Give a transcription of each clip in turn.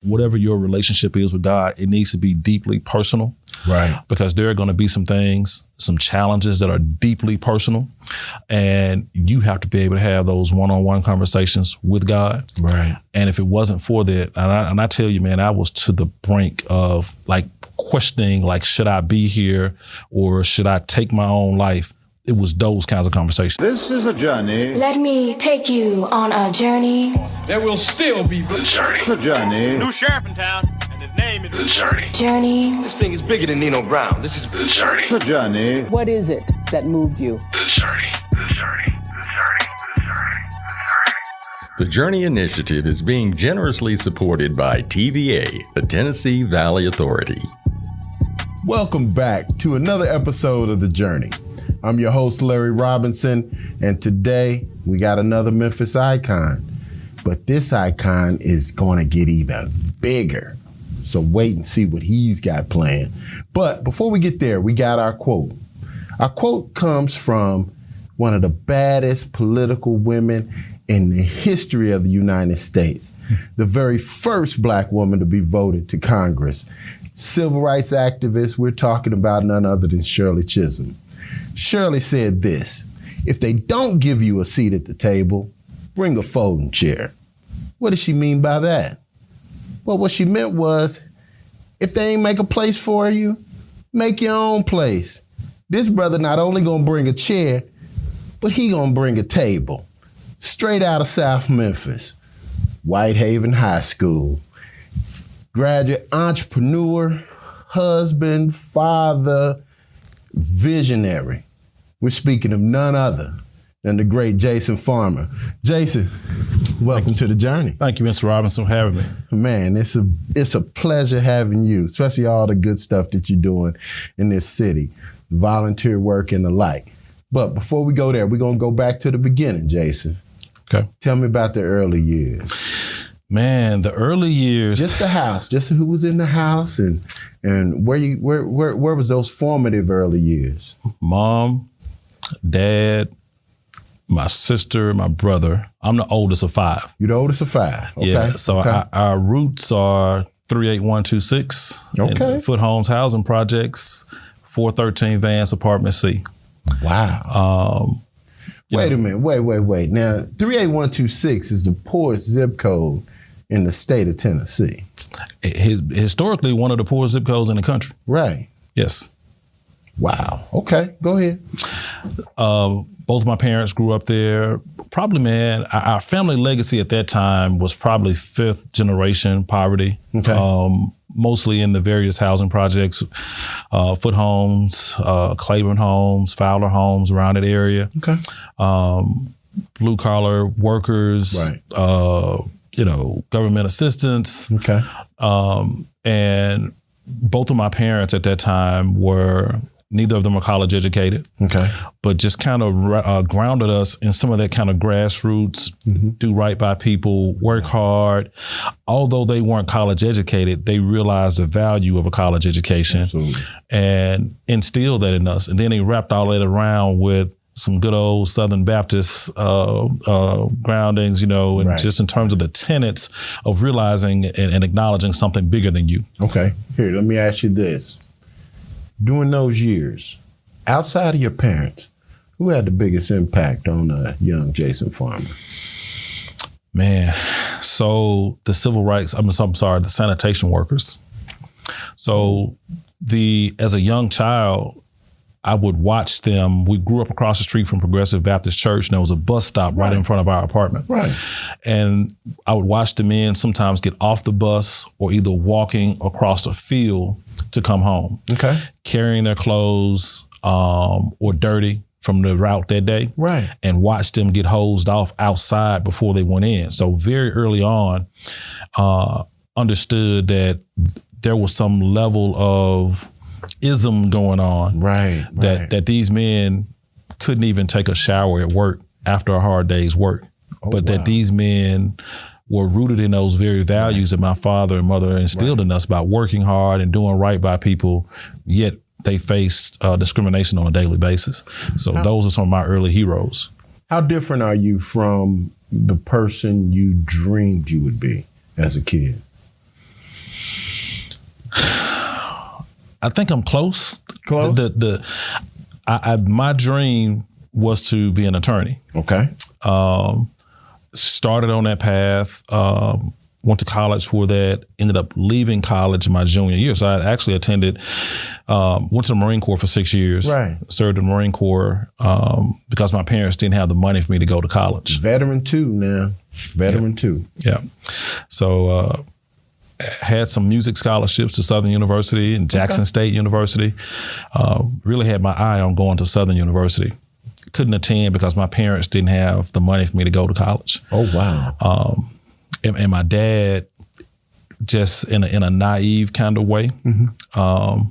whatever your relationship is with God, it needs to be deeply personal. Right. Because there are going to be some things, some challenges that are deeply personal. And you have to be able to have those one-on-one conversations with God. Right. And if it wasn't for that, and I tell you, man, I was to the brink of like questioning, like, should I be here or should I take my own life? It was those kinds of conversations. This is a journey. Let me take you on a journey. There will still be the journey. The journey. New sheriff in town, and his name is the journey. Journey. This thing is bigger than Nino Brown. This is the journey. The journey. What is it that moved you? The journey. The journey. The journey. The journey. The Journey Initiative is being generously supported by TVA, the Tennessee Valley Authority. Welcome back to another episode of The Journey. I'm your host, Larry Robinson, and today we got another Memphis icon. But this icon is going to get even bigger. So wait and see what he's got planned. But before we get there, we got our quote. Our quote comes from one of the baddest political women in the history of the United States. The very first Black woman to be voted to Congress. Civil rights activist, we're talking about none other than Shirley Chisholm. Shirley said this: if they don't give you a seat at the table, bring a folding chair. What does she mean by that? Well, what she meant was, if they ain't make a place for you, make your own place. This brother not only gonna bring a chair, but he gonna bring a table. Straight out of South Memphis, Whitehaven High School. Graduate entrepreneur, husband, father, visionary. We're speaking of none other than the great Jason Farmer. Jason, welcome to The Journey. Thank you, Mr. Robinson, for having me. Man, it's a pleasure having you, especially all the good stuff that you're doing in this city, volunteer work and the like. But before we go there, we're going to go back to the beginning, Jason. Okay. Tell me about the early years. Man, the early years. Just the house, just who was in the house and where was those formative early years? Mom, dad, my sister, my brother. I'm the oldest of five. You're the oldest of five. Okay. Yeah. So okay. Our roots are 38126. Okay. Foot Homes Housing Projects, 413 Vance Apartment C. Wow. Wait a minute. Wait. Now, 38126 is the poorest zip code in the state of Tennessee. Historically, one of the poorest zip codes in the country. Right. Yes. Wow. Okay. Go ahead. Both my parents grew up there. Probably, man, our family legacy at that time was probably fifth generation poverty. Okay. Mostly in the various housing projects, Foot Homes, Claiborne Homes, Fowler Homes around that area. Okay. Blue collar workers, right. Government assistance. Okay. And both of my parents at that time neither of them were college educated. Okay. But just kind of grounded us in some of that kind of grassroots, do right by people, work hard. Although they weren't college educated, they realized the value of a college education. Absolutely. And instilled that in us. And then they wrapped all that around with some good old Southern Baptist groundings, and right. just in terms of the tenets of realizing and acknowledging something bigger than you. Okay. Here, let me ask you this. During those years, outside of your parents, who had the biggest impact on young Jason Farmer? Man, so the the sanitation workers. So as a young child, I would watch them. We grew up across the street from Progressive Baptist Church, and there was a bus stop right in front of our apartment. Right. And I would watch the men sometimes get off the bus or either walking across a field to come home. Okay. Carrying their clothes or dirty from the route that day. Right. And watch them get hosed off outside before they went in. So very early on, understood that there was some level of ism going on. Right. That these men couldn't even take a shower at work after a hard day's work. That these men were rooted in those very values that my father and mother instilled in us about working hard and doing right by people, yet they faced discrimination on a daily basis. So those are some of my early heroes. How different are you from the person you dreamed you would be as a kid? I think I'm close. Close? My dream was to be an attorney. Okay. Started on that path. Went to college for that. Ended up leaving college my junior year. So I actually attended, went to the Marine Corps for 6 years. Right. Served in the Marine Corps because my parents didn't have the money for me to go to college. Veteran 2 now. Veteran 2. Yeah. So had some music scholarships to Southern University and Jackson State University. Really had my eye on going to Southern University. Couldn't attend because my parents didn't have the money for me to go to college. Oh, wow. And my dad, just in a naive kind of way, thought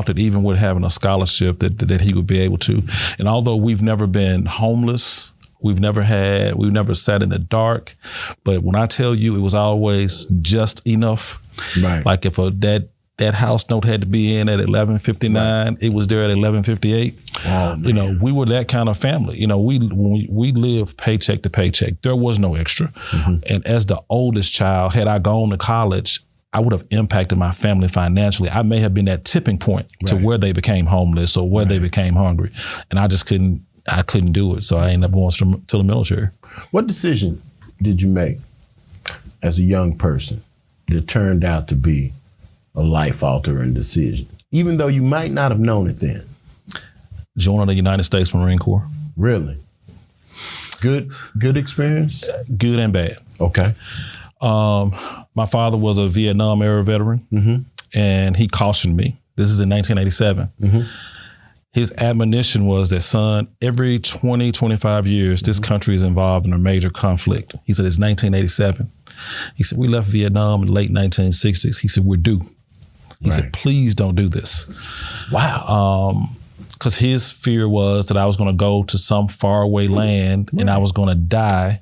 that even with having a scholarship that he would be able to. And although we've never been homeless, we've never sat in the dark, but when I tell you, it was always just enough. Right. Like if that house note had to be in at 11:59, it was there at 11:58. Oh, you know, we were that kind of family. You know, we lived paycheck to paycheck. There was no extra. And as the oldest child, had I gone to college, I would have impacted my family financially. I may have been that tipping point to where they became homeless or where they became hungry. And I just couldn't do it. So I ended up going to the military. What decision did you make as a young person that turned out to be a life-altering decision, even though you might not have known it then? Joining the United States Marine Corps. Really? Good experience? Good and bad. Okay. My father was a Vietnam-era veteran, and he cautioned me. This is in 1987. His admonition was that, son, every 20, 25 years, this country is involved in a major conflict. He said, it's 1987. He said, we left Vietnam in the late 1960s. He said, we're due. He said, please don't do this. Wow. Because his fear was that I was going to go to some faraway land and I was going to die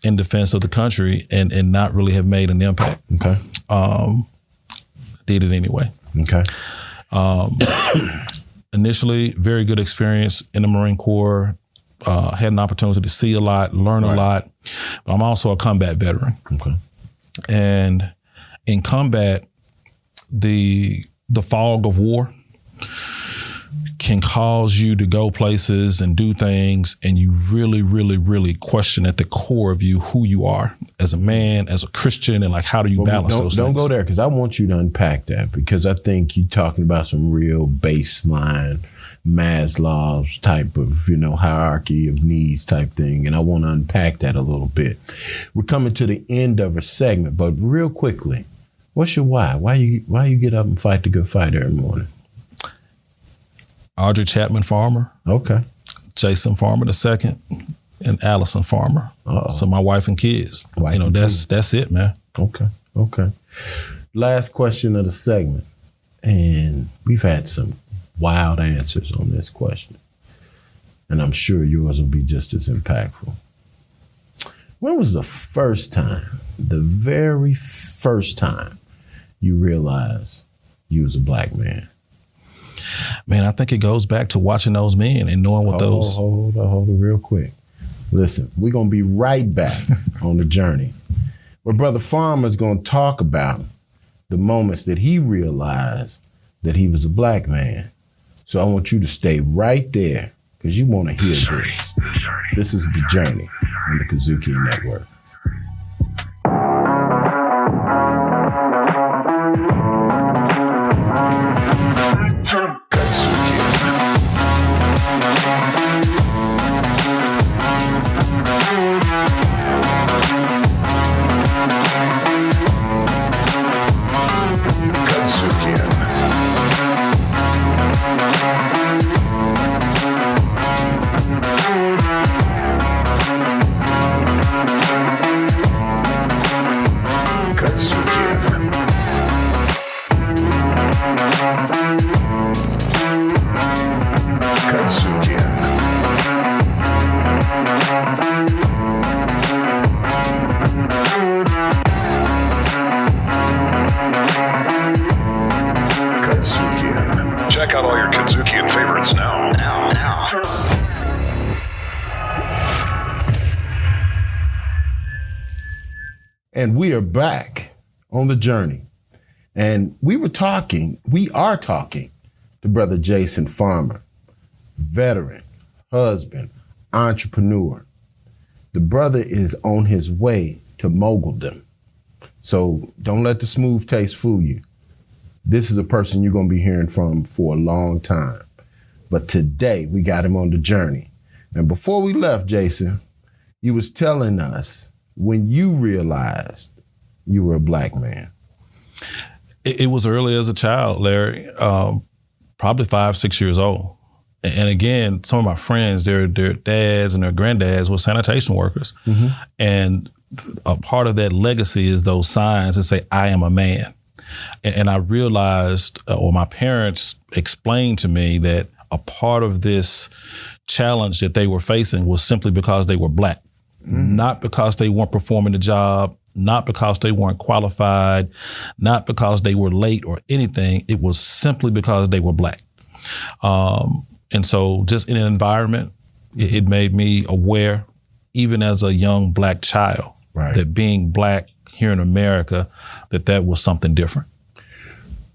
in defense of the country and not really have made an impact. Okay. Did it anyway. Okay. Initially, very good experience in the Marine Corps. Had an opportunity to see a lot, learn a lot. But I'm also a combat veteran. Okay. And in combat, the fog of war can cause you to go places and do things, and you really, really, really question at the core of you who you are as a man, as a Christian, and like how do you balance those things? Don't go there, because I want you to unpack that, because I think you're talking about some real baseline Maslow's type of, hierarchy of needs type thing, and I want to unpack that a little bit. We're coming to the end of a segment, but real quickly, what's your why? Why you get up and fight the good fight every morning? Audrey Chapman Farmer. Okay. Jason Farmer II and Allison Farmer. Uh-oh. So my wife and kids. That's it, man. Okay. Last question of the segment. And we've had some wild answers on this question. And I'm sure yours will be just as impactful. When was the very first time you realized you was a black man? Man, I think it goes back to watching those men and knowing what those... Hold on real quick. Listen, we're going to be right back on the journey where Brother Farmer's going to talk about the moments that he realized that he was a black man. So I want you to stay right there because you want to hear this. This is The Journey on the KUDZUKIAN Network. Check out all your KUDZUKIAN favorites now. And we are back on the journey. And we are talking to Brother Jason Farmer, veteran, husband, entrepreneur. The brother is on his way to moguldom. So don't let the smooth taste fool you. This is a person you're going to be hearing from for a long time. But today we got him on the journey. And before we left, Jason, you was telling us when you realized you were a black man. It was early as a child, Larry, probably 5, 6 years old. And again, some of my friends, their dads and their granddads were sanitation workers. Mm-hmm. And a part of that legacy is those signs that say, I am a man. And I realized, or my parents explained to me, that a part of this challenge that they were facing was simply because they were black, not because they weren't performing the job, not because they weren't qualified, not because they were late or anything. It was simply because they were black. And so just in an environment, it made me aware, even as a young black child, that being black here in America, that was something different.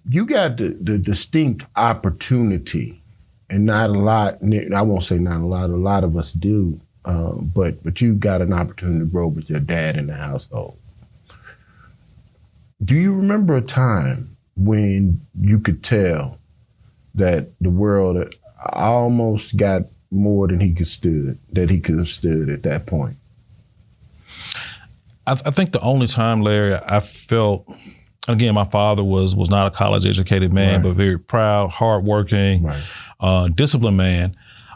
You got the distinct opportunity, and not a lot, I won't say not a lot of us do, but you got an opportunity to grow with your dad in the household. Do you remember a time when you could tell that the world almost got more than he could have stood at that point? I think the only time, Larry, I felt, again, my father was not a college-educated man, but very proud, hardworking, disciplined man.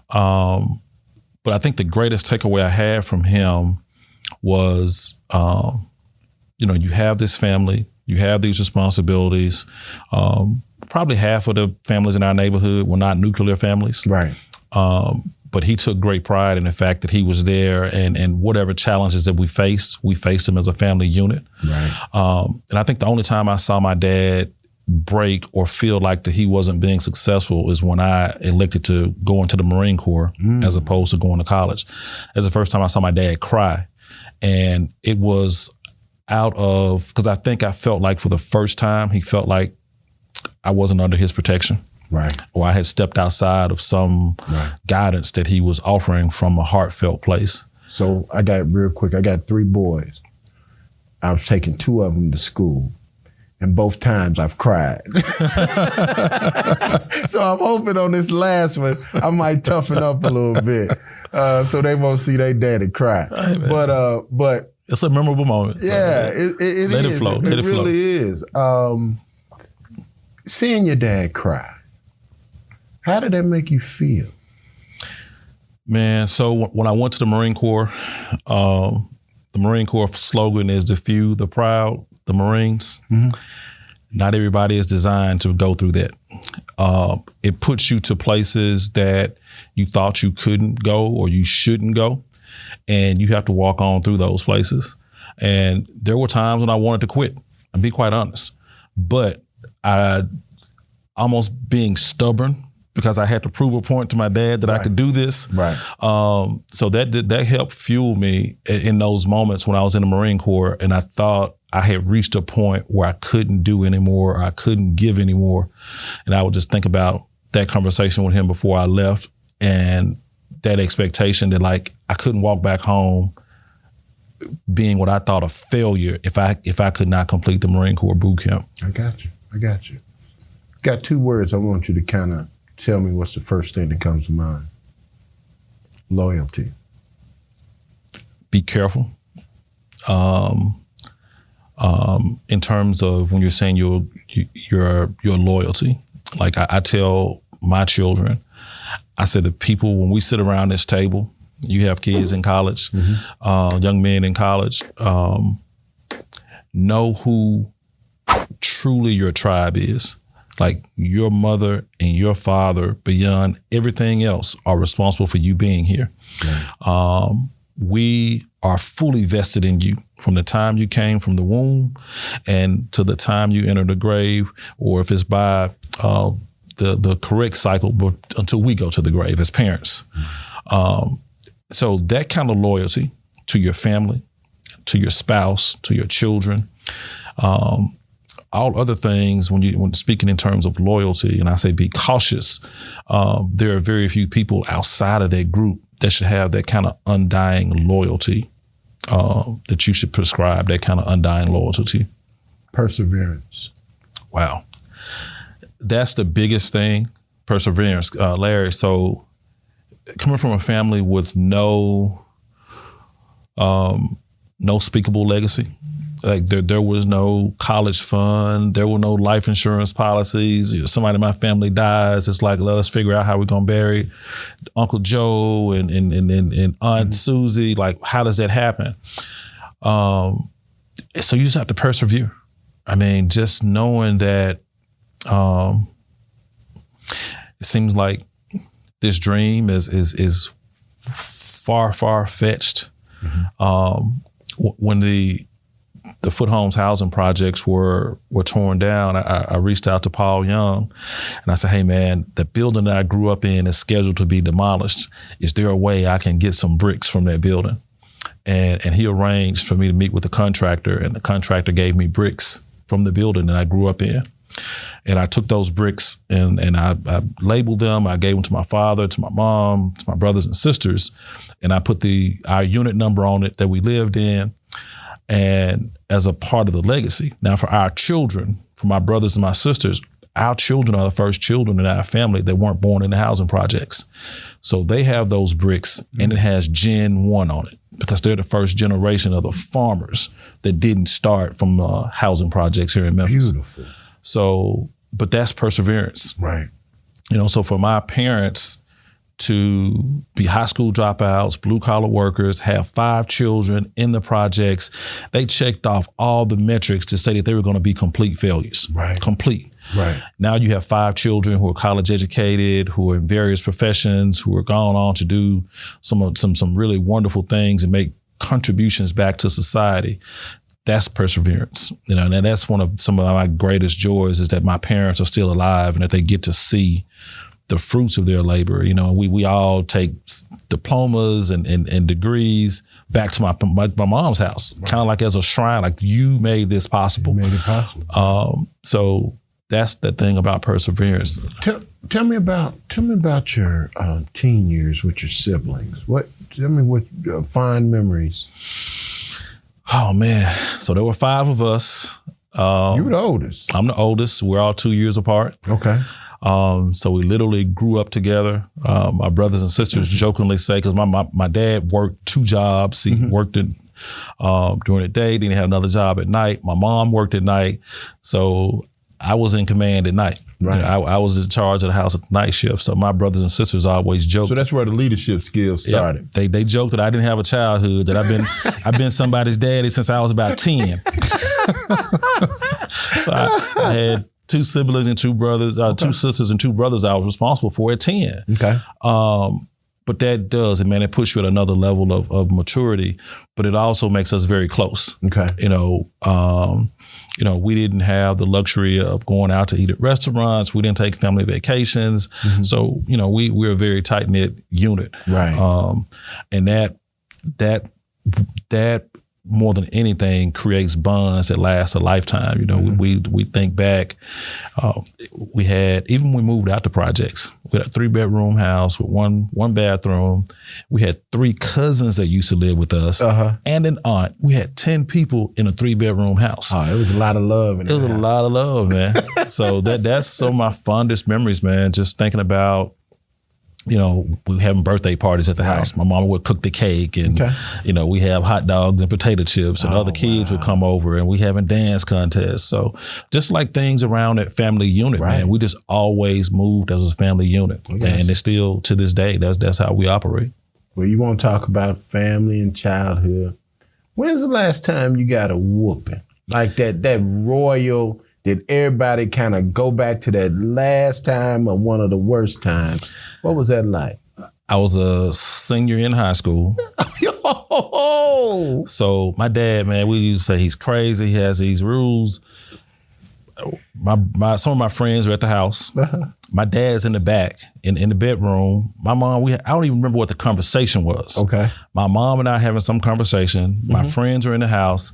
But I think the greatest takeaway I had from him was, you have this family, you have these responsibilities. Probably half of the families in our neighborhood were not nuclear families. Right. But he took great pride in the fact that he was there, and whatever challenges that we faced them as a family unit. Right. And I think the only time I saw my dad break or feel like that he wasn't being successful is when I elected to go into the Marine Corps as opposed to going to college. That's the first time I saw my dad cry. And it was because I think I felt like for the first time, he felt like I wasn't under his protection. Right. Or I had stepped outside of some guidance that he was offering from a heartfelt place. So I got 3 boys. I was taking 2 of them to school, and both times I've cried. So I'm hoping on this last one, I might toughen up a little bit so they won't see their daddy cry. Hey, but it's a memorable moment. Yeah, it Let is. It flow. It really is. Seeing your dad cry, how did that make you feel? Man, so when I went to the Marine Corps, the Marine Corps slogan is the few, the proud, the Marines. Mm-hmm. Not everybody is designed to go through that. It puts you to places that you thought you couldn't go or you shouldn't go, and you have to walk on through those places. And there were times when I wanted to quit, I'll be quite honest. But I almost being stubborn because I had to prove a point to my dad that I could do this. Right. So that helped fuel me in those moments when I was in the Marine Corps, and I thought I had reached a point where I couldn't do anymore, or I couldn't give anymore. And I would just think about that conversation with him before I left, and that expectation that like I couldn't walk back home being what I thought a failure if I could not complete the Marine Corps boot camp. I got you. Got 2 words I want you to kind of tell me what's the first thing that comes to mind. Loyalty. Be careful. In terms of when you're saying your loyalty, like I tell my children, I said the people, when we sit around this table, you have kids in college, young men in college, know who truly your tribe is. Like your mother and your father, beyond everything else, are responsible for you being here. We are fully vested in you from the time you came from the womb and to the time you enter the grave, or if it's by the correct cycle, but until we go to the grave as parents. So that kind of loyalty to your family, to your spouse, to your children, all other things, when speaking in terms of loyalty, and I say be cautious, there are very few people outside of that group that should have that kind of undying loyalty, that you should prescribe that kind of undying loyalty. Perseverance. Wow. That's the biggest thing, perseverance, Larry. So coming from a family with no speakable legacy, like there was no college fund, there were no life insurance policies. If somebody in my family dies, it's like, let us figure out how we're gonna bury Uncle Joe and Aunt Susie. Like, how does that happen? So you just have to persevere. I mean, just knowing that it seems like this dream is far fetched. When the Foot Homes housing projects were torn down, I reached out to Paul Young and I said, hey man, the building that I grew up in is scheduled to be demolished. Is there a way I can get some bricks from that building? And he arranged for me to meet with the contractor, and the contractor gave me bricks from the building that I grew up in. And I took those bricks and I labeled them. I gave them to my father, to my mom, to my brothers and sisters. And I put our unit number on it that we lived in, and as a part of the legacy. Now for our children, for my brothers and my sisters, our children are the first children in our family that weren't born in the housing projects. So they have those bricks, and it has Gen 1 on it because they're the first generation of the farmers that didn't start from housing projects here in Memphis. Beautiful. So, but that's perseverance. Right. So for my parents to be high school dropouts, blue collar workers, have 5 children in the projects, they checked off all the metrics to say that they were going to be complete failures. Right. Complete. Right. Now you have 5 children who are college educated, who are in various professions, who are gone on to do some really wonderful things and make contributions back to society. That's perseverance. And that's some of my greatest joys, is that my parents are still alive and that they get to see the fruits of their labor. We all take diplomas and degrees back to my mom's house, right, kind of like as a shrine, like you made this possible. You made it possible. So that's the thing about perseverance. Tell me about your teen years with your siblings. Tell me what fond memories. Oh man, so there were 5 of us. You were the oldest. I'm the oldest. We're all 2 years apart. Okay. So we literally grew up together. My brothers and sisters jokingly say, because my dad worked 2 jobs. He worked during the day, then he had another job at night. My mom worked at night. So I was in command at night. Right. I was in charge of the house at the night shift. So my brothers and sisters always joked. So that's where the leadership skills started. Yep. They joked that I didn't have a childhood, that I've been somebody's daddy since I was about 10. So I had 2 siblings and 2 brothers, 2 sisters and 2 brothers I was responsible for at 10. Okay. But that does, and man, it puts you at another level of maturity, but it also makes us very close. Okay. We didn't have the luxury of going out to eat at restaurants. We didn't take family vacations. Mm-hmm. So, we're a very tight-knit unit. Right. And that more than anything creates bonds that last a lifetime. We think back, we had, even when we moved out to projects, we had a 3-bedroom house with one bathroom. We had 3 cousins that used to live with us, and an aunt. We had 10 people in a 3-bedroom house. Oh, it was a lot of love. It was a lot of love, man. So that's some of my fondest memories, man. Just thinking about, we were having birthday parties at the house. My mama would cook the cake, and we have hot dogs and potato chips, and other kids would come over, and we having dance contests. So just like things around that family unit, man, we just always moved as a family unit, and it's still to this day. That's how we operate. Well, you want to talk about family and childhood? When's the last time you got a whooping like that royal? Did everybody kind of go back to that last time or one of the worst times? What was that like? I was a senior in high school. So my dad, man, we used to say he's crazy. He has these rules. Some of my friends are at the house. My dad's in the back, in the bedroom. My mom, I don't even remember what the conversation was. Okay. My mom and I having some conversation. My friends are in the house.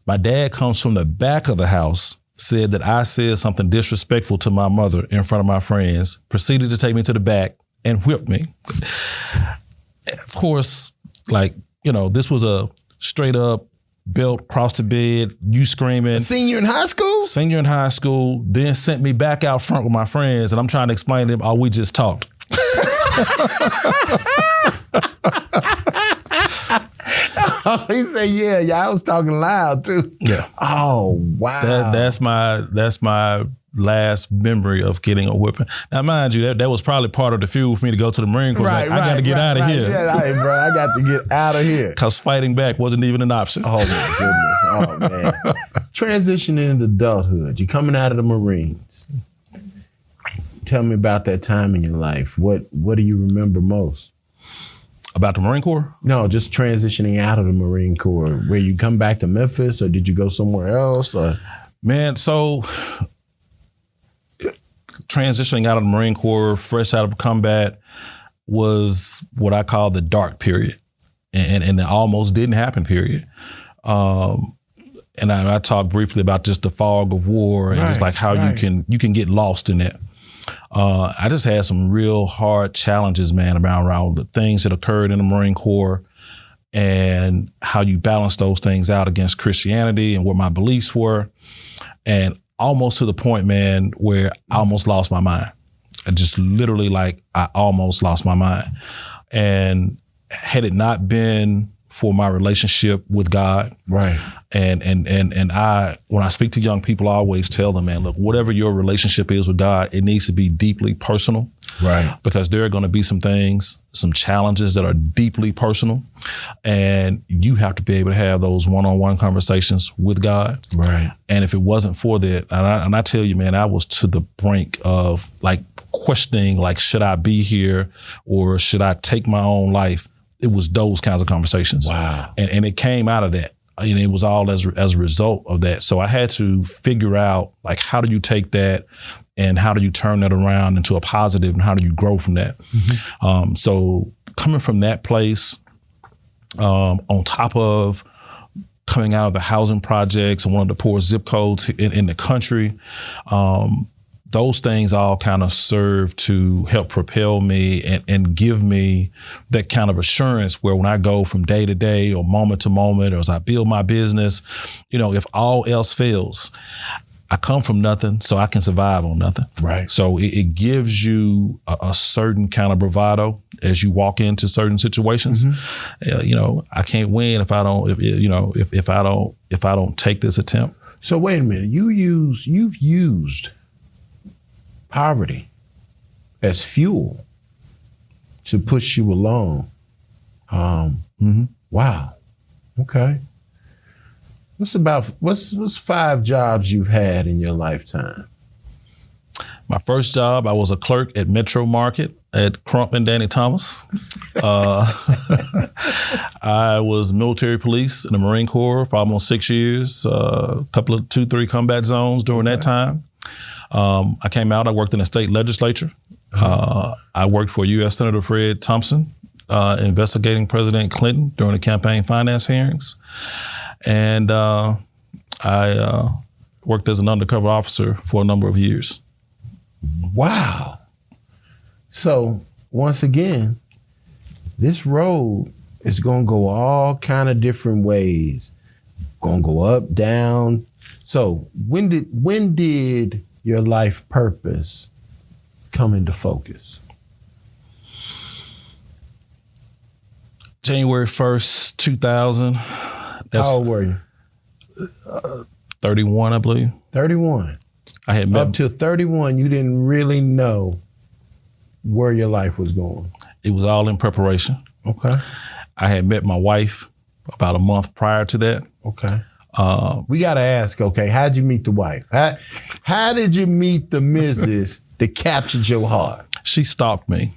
My dad comes from the back of the house, said that I said something disrespectful to my mother in front of my friends, proceeded to take me to the back and whip me. Of course, like, this was a straight up belt across the bed, you screaming. Senior in high school? Senior in high school, then sent me back out front with my friends, and I'm trying to explain to them, we just talked. He said, yeah, I was talking loud too. Yeah. Oh, wow. That's my last memory of getting a whipping. Now, mind you, that was probably part of the fuel for me to go to the Marine Corps. I got to get out of here. Yeah, bro, I got to get out of here. Because fighting back wasn't even an option. Oh, my goodness. Oh, man. Transitioning into adulthood. You're coming out of the Marines. Tell me about that time in your life. What do you remember most? About the Marine Corps? No, just transitioning out of the Marine Corps. Where you come back to Memphis, or did you go somewhere else? Or? Man, so transitioning out of the Marine Corps, fresh out of combat, was what I call the dark period, and the almost didn't happen period. And I talked briefly about just the fog of war and just like how you can get lost in that. I just had some real hard challenges, man, around the things that occurred in the Marine Corps and how you balance those things out against Christianity and what my beliefs were. And almost to the point, man, where I almost lost my mind. I just literally I almost lost my mind. And had it not been for my relationship with God. Right. And I, when I speak to young people, I always tell them, man, look, whatever your relationship is with God, it needs to be deeply personal. Right. Because there are going to be some things, some challenges that are deeply personal. And you have to be able to have those one-on-one conversations with God. Right. And if it wasn't for that, and I tell you, man, I was to the brink of questioning, should I be here or should I take my own life? It was those kinds of conversations. Wow. And it came out of that. And it was all as a result of that. So I had to figure out, how do you take that and how do you turn that around into a positive and how do you grow from that? Mm-hmm. So coming from that place, on top of coming out of the housing projects and one of the poorest zip codes in the country, those things all kind of serve to help propel me and give me that kind of assurance where when I go from day to day or moment to moment, or as I build my business, if all else fails, I come from nothing, so I can survive on nothing. Right. So it gives you a certain kind of bravado as you walk into certain situations. Mm-hmm. I can't win if I don't, if I don't take this attempt. So wait a minute, you've used poverty as fuel to push you along. Wow. Okay. What's 5 jobs you've had in your lifetime? My first job, I was a clerk at Metro Market at Crump and Danny Thomas. I was military police in the Marine Corps for almost 6 years, a couple of 2-3 combat zones during that time. I came out, I worked in the state legislature. I worked for U.S. Senator Fred Thompson, investigating President Clinton during the campaign finance hearings. And I worked as an undercover officer for a number of years. Wow. So once again, this road is going to go all kind of different ways. Going to go up, down. So when did your life purpose come into focus? January 1st, 2000. How old were you? 31, I believe. 31. I had met up to 31, you didn't really know where your life was going. It was all in preparation. Okay. I had met my wife about a month prior to that. Okay. We got to ask, okay, how'd you meet the wife? How did you meet the Mrs. that captured your heart? She stalked me.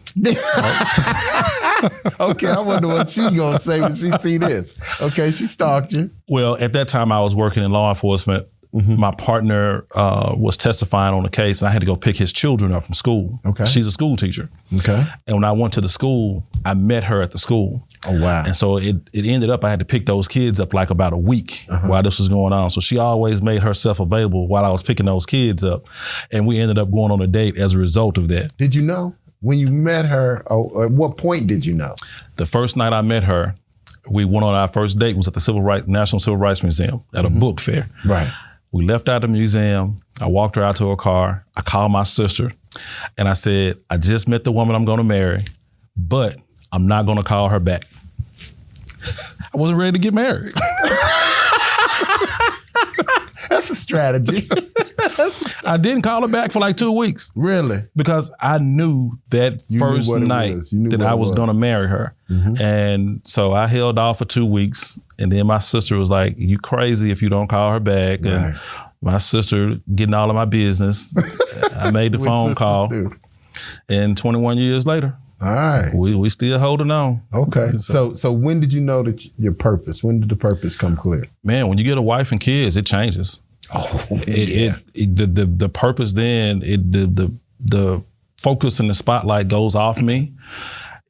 Okay, I wonder what she's going to say when she see this. Okay, she stalked you. Well, at that time I was working in law enforcement my partner was testifying on a case, and I had to go pick his children up from school. Okay. She's a school teacher. Okay. And when I went to the school, I met her at the school. Oh, wow. And so it ended up, I had to pick those kids up like about a week while this was going on. So she always made herself available while I was picking those kids up. And we ended up going on a date as a result of that. Did you know when you met her, or at what point did you know? The first night I met her, we went on our first date, was at the National Civil Rights Museum at a book fair. Right. We left out the museum. I walked her out to her car. I called my sister and I said, I just met the woman I'm going to marry, but I'm not going to call her back. I wasn't ready to get married. That's a strategy. I didn't call her back for like 2 weeks. Really? Because I knew that first night that I was going to marry her. And so I held off for 2 weeks. And then my sister was like, you crazy if you don't call her back. Right. And my sister getting all of my business. I made the phone call. And 21 years later, all right, we still holding on. Okay. So when did you know that your purpose? When did the purpose come clear? Man, when you get a wife and kids, it changes. Oh, The purpose then, the focus and the spotlight goes off me.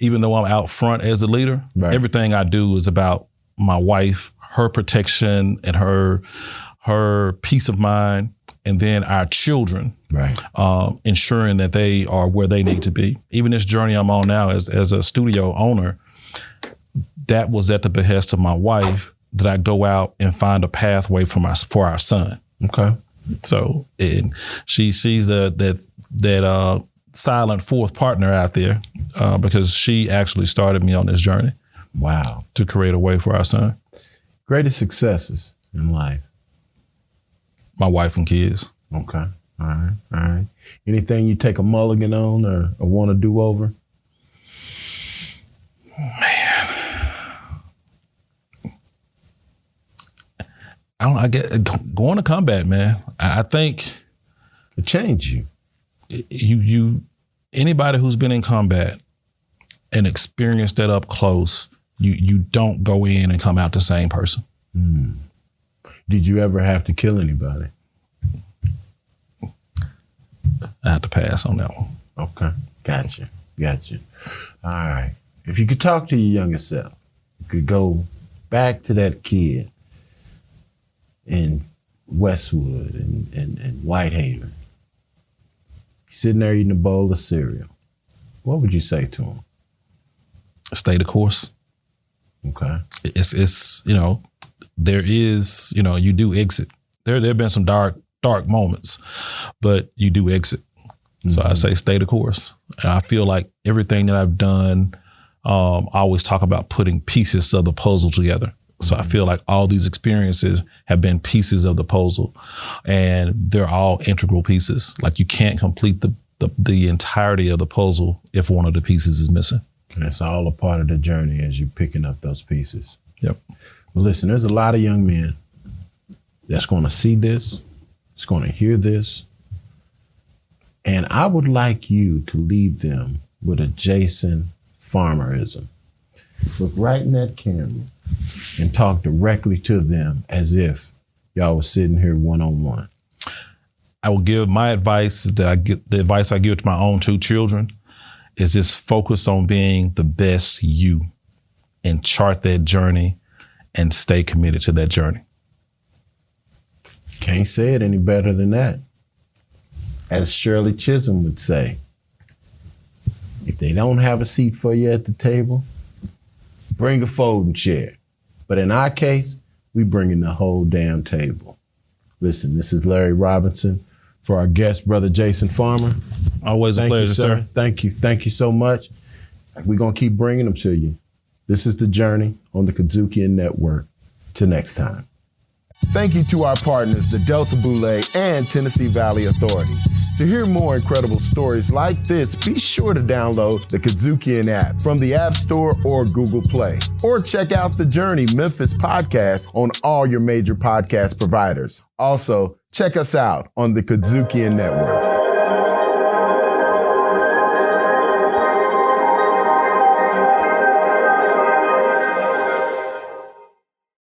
Even though I'm out front as a leader, everything I do is about my wife, her protection and her peace of mind, and then our children, ensuring that they are where they need to be. Even this journey I'm on now as a studio owner, that was at the behest of my wife, that I go out and find a pathway for our son. Okay. So she's that silent fourth partner out there because she actually started me on this journey. Wow. To create a way for our son. Greatest successes in life? My wife and kids. Okay. All right. Anything you take a mulligan on or want to do over? Man. I get going to combat, man. I think it changed you. You anybody who's been in combat and experienced that up close, you don't go in and come out the same person. Did you ever have to kill anybody? I have to pass on that one. Okay. Gotcha. All right. If you could talk to your younger self, you could go back to that kid in Westwood and Whitehaven. He's sitting there eating a bowl of cereal. What would you say to him? Stay the course. Okay. It's there is, you do exit. There have been some dark moments, but you do exit. So I say stay the course. And I feel like everything that I've done, I always talk about putting pieces of the puzzle together. So I feel like all these experiences have been pieces of the puzzle, and they're all integral pieces. Like you can't complete the entirety of the puzzle if one of the pieces is missing. And it's all a part of the journey as you're picking up those pieces. Yep. Well, listen, there's a lot of young men that's going to see this, that's going to hear this, and I would like you to leave them with a Jason Farmerism. Look right in that camera and talk directly to them as if y'all was sitting here one-on-one. I will give my advice the advice I give to my own 2 children is just focus on being the best you and chart that journey and stay committed to that journey. Can't say it any better than that. As Shirley Chisholm would say, if they don't have a seat for you at the table, bring a folding chair. But in our case, we bring in the whole damn table. Listen, this is Larry Robinson for our guest, Brother Jason Farmer. Always a pleasure, sir. Thank you. Thank you so much. We're going to keep bringing them to you. This is The Journey on the KUDZUKIAN Network. Till next time. Thank you to our partners, the Delta Boule and Tennessee Valley Authority. To hear more incredible stories like this, be sure to download the KUDZUKIAN app from the App Store or Google Play. Or check out the Journey Memphis podcast on all your major podcast providers. Also, check us out on the KUDZUKIAN Network.